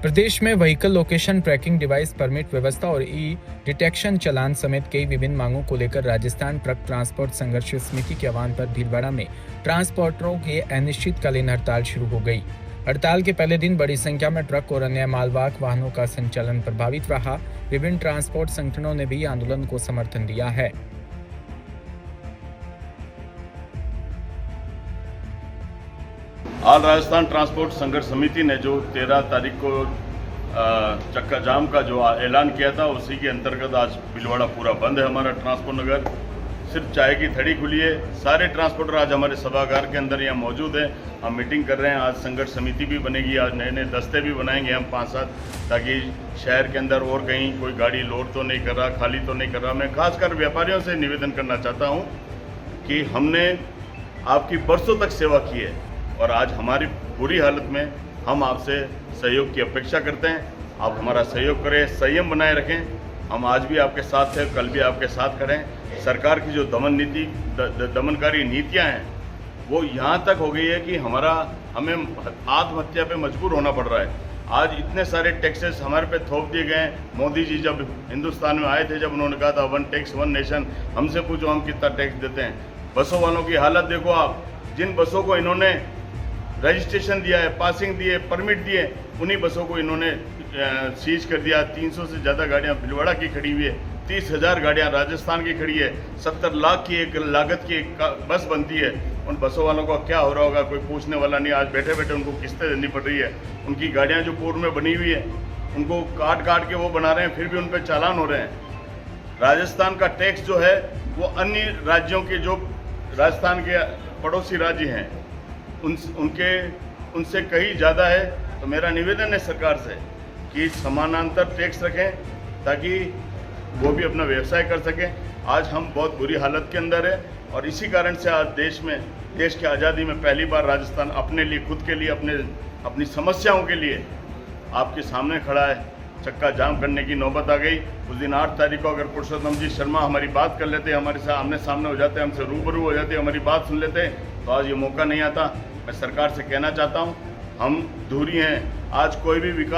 प्रदेश में vehicle location tracking device permit व्यवस्था और ई डिटेक्शन चालान समेत कई विभिन्न मांगों को लेकर राजस्थान ट्रक ट्रांसपोर्ट संघर्ष समिति के आह्वान पर भीलवाड़ा में ट्रांसपोर्टरों की अनिश्चितकालीन हड़ताल शुरू हो गई। हड़ताल के पहले दिन बड़ी संख्या में ट्रक और अन्य मालवाहक वाहनों का संचालन प्रभावित रहा। विभिन्न ट्रांसपोर्ट संगठनों ने भी आंदोलन को समर्थन दिया है। आज राजस्थान ट्रांसपोर्ट संघर्ष समिति ने जो 13 तारीख को चक्का जाम का जो ऐलान किया था, उसी के अंतर्गत आज भीलवाड़ा पूरा बंद है। हमारा ट्रांसपोर्ट नगर सिर्फ चाय की थड़ी खुली है। सारे ट्रांसपोर्टर आज हमारे सभागार के अंदर यहाँ मौजूद हैं। हम मीटिंग कर रहे हैं। आज संघर्ष समिति भी बनेगी। आज नए नए दस्ते भी बनाएंगे हम 5-7, ताकि शहर के अंदर और कहीं कोई गाड़ी लोड तो नहीं कर रहा, खाली तो नहीं कर रहा। मैं खासकर व्यापारियों से निवेदन करना चाहता हूँ कि हमने आपकी बरसों तक सेवा की है और आज हमारी बुरी हालत में हम आपसे सहयोग की अपेक्षा करते हैं। आप हमारा सहयोग करें, संयम बनाए रखें। हम आज भी आपके साथ हैं, कल भी आपके साथ खड़े। सरकार की जो दमनकारी नीतियां हैं, वो यहाँ तक हो गई है कि हमें आत्महत्या पे मजबूर होना पड़ रहा है। आज इतने सारे टैक्सेस हमारे पे थोप दिए गए हैं। मोदी जी जब हिंदुस्तान में आए थे, जब उन्होंने कहा था 1 टैक्स 1 नेशन, हमसे पूछो हम कितना टैक्स देते हैं। बसों वालों की हालत देखो आप। जिन बसों को इन्होंने रजिस्ट्रेशन दिया है, पासिंग दिए, परमिट दिए, उन्हीं बसों को इन्होंने सीज कर दिया। 300 से ज़्यादा गाड़ियाँ भीलवाड़ा की खड़ी हुई है। 30,000 गाड़ियाँ राजस्थान की खड़ी है। 70 लाख की एक लागत की एक बस बनती है। उन बसों वालों का क्या हो रहा होगा, कोई पूछने वाला नहीं। आज बैठे बैठे उनको किस्तें देनी पड़ रही है। उनकी गाड़ियाँ जो पूर्व में बनी हुई है, उनको काट काट के वो बना रहे हैं, फिर भी उन पर चालान हो रहे हैं। राजस्थान का टैक्स जो है वो अन्य राज्यों के, जो राजस्थान के पड़ोसी राज्य हैं, उनसे कहीं ज़्यादा है। तो मेरा निवेदन है सरकार से कि समानांतर टैक्स रखें, ताकि वो भी अपना व्यवसाय कर सकें। आज हम बहुत बुरी हालत के अंदर है और इसी कारण से आज देश की आज़ादी में पहली बार राजस्थान अपने लिए, खुद के लिए, अपनी समस्याओं के लिए आपके सामने खड़ा है। चक्का जाम करने की नौबत आ गई। उस दिन 8 तारीख को अगर पुरुषोत्तम जी शर्मा हमारी बात कर लेते, हमारे साथ आमने सामने हो जाते, हमसे रूबरू हो जाते, हमारी बात सुन लेते, तो आज ये मौका नहीं आता। मैं सरकार से कहना चाहता हूँ, हम धूरी हैं। आज कोई भी विकास